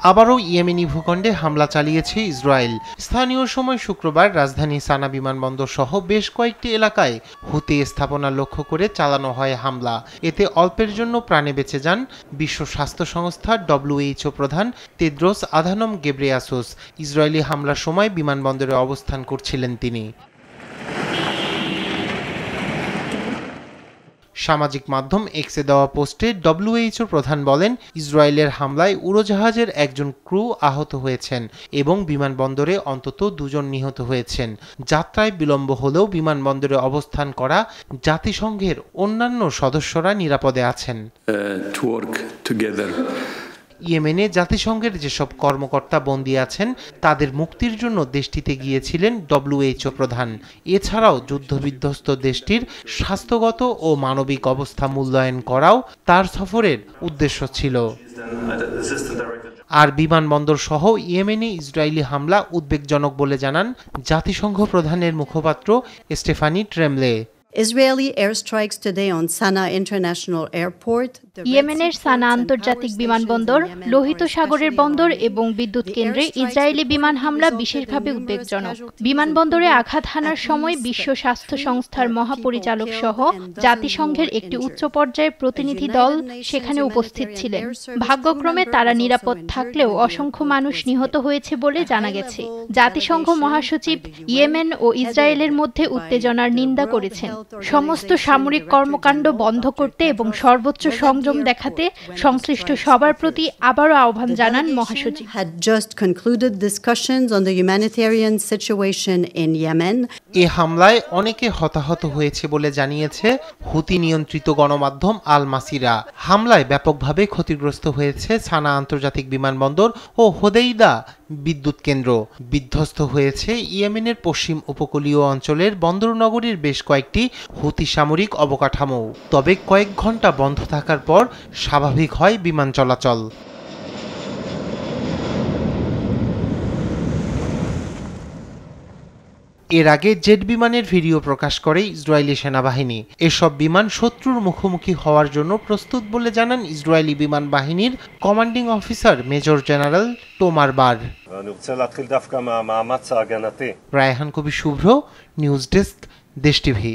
আবারও ইয়েমেনি ভূখণ্ডে হামলা চালিয়েছে ইসরায়েল। স্থানীয় সময় শুক্রবার রাজধানী সানা বিমানবন্দর সহ বেশ কয়েকটি এলাকায় হুতি স্থাপনা লক্ষ্য করে চালানো হয় হামলা। এতে অল্পের জন্য প্রাণে বেঁচে যান বিশ্ব স্বাস্থ্য সংস্থা WHO প্রধান তেদ্রোস আধানম গেব্রেয়াসুস। ইসরায়েলি হামলার সময় বিমানবন্দরে অবস্থান করছিলেন তিনি। সামাজিক মাধ্যম এক্সে দেওয়া পোস্টে WHO প্রধান বলেন, ইসরায়েলের হামলায় উড়োজাহাজের একজন ক্রু আহত হয়েছেন এবং বিমানবন্দরে অন্তত 2 জন নিহত হয়েছেন। যাত্রায় বিলম্ব হলেও বিমানবন্দরে অবস্থান করা জাতিসংঘের অন্যান্য সদস্যরা নিরাপদে আছেন। ইয়েমেনে জাতিসংঘের যেসব কর্মকর্তা বন্দী আছেন তাদের মুক্তির জন্য দেশটিতে গিয়েছিলেন WHO প্রধান। এছাড়াও যুদ্ধবিধ্বস্ত দেশটির স্বাস্থ্যগত ও মানবিক অবস্থা মূল্যায়ন করাও তার সফরের উদ্দেশ্য ছিল। আর বিমানবন্দর সহ ইয়েমেনে ইসরায়েলি হামলা উদ্বেগজনক বলে জানান জাতিসংঘ প্রধানের মুখপাত্র Stephanie ট্রেমলে। Israeli airstrikes today on Sana'a International Airport. ইয়েমেনের সানা আন্তর্জাতিক বিমানবন্দর, লোহিত সাগরের বন্দর এবং বিদ্যুৎ কেন্দ্রে ইসরায়েলি বিমান হামলা বিশেষভাবে উদ্বেগজনক। বিমানবন্দরে আঘাত হানার সময় বিশ্ব স্বাস্থ্য সংস্থার মহাপরিচালক সহ জাতিসংঘের একটি উচ্চ পর্যায়ের প্রতিনিধি দল সেখানে উপস্থিত ছিলেন। ভাগ্যক্রমে তারা নিরাপদ থাকলেও অসংখ্য মানুষ নিহত হয়েছে বলে জানা গেছে। জাতিসংঘ মহাসচিব ইয়েমেন ও ইসরায়েলের মধ্যে উত্তেজনার নিন্দা করেছেন। সমস্ত সামরিক কর্মকাণ্ড বন্ধ করতে এবং সর্বোচ্চ সংযম দেখাতে সংশ্লিষ্ট সবার প্রতি আবারও আহ্বান জানান মহাসচিব। এই হামলায় অনেকে হতাহত হয়েছে বলে জানিয়েছে হুতি নিয়ন্ত্রিত গণমাধ্যম আল মাসিরা। হামলায় ব্যাপকভাবে ক্ষতিগ্রস্ত হয়েছে সানা আন্তর্জাতিক বিমানবন্দর ও হোদেইদা বিদ্যুৎ কেন্দ্র। বিধ্বস্ত হয়েছে ইয়েমেনের পশ্চিম উপকূলীয় অঞ্চলের বন্দর নগরীর বেশ কয়েকটি হুতি সামরিক অবকাঠামো। তবে কয়েক ঘন্টা বন্ধ থাকার পর স্বাভাবিক হয় বিমান চলাচল। এর আগে জেট বিমানের ভিডিও প্রকাশ করে ইসরায়েলি সেনাবাহিনী। এসব বিমান শত্রুর মুখোমুখি হওয়ার জন্য প্রস্তুত বলে জানান ইসরায়েলি বিমান বাহিনীর কমান্ডিং অফিসার মেজর জেনারেল টোমার বার। রায়হান কবি শুভ্র, নিউজ ডেস্ক, দেশ টিভি।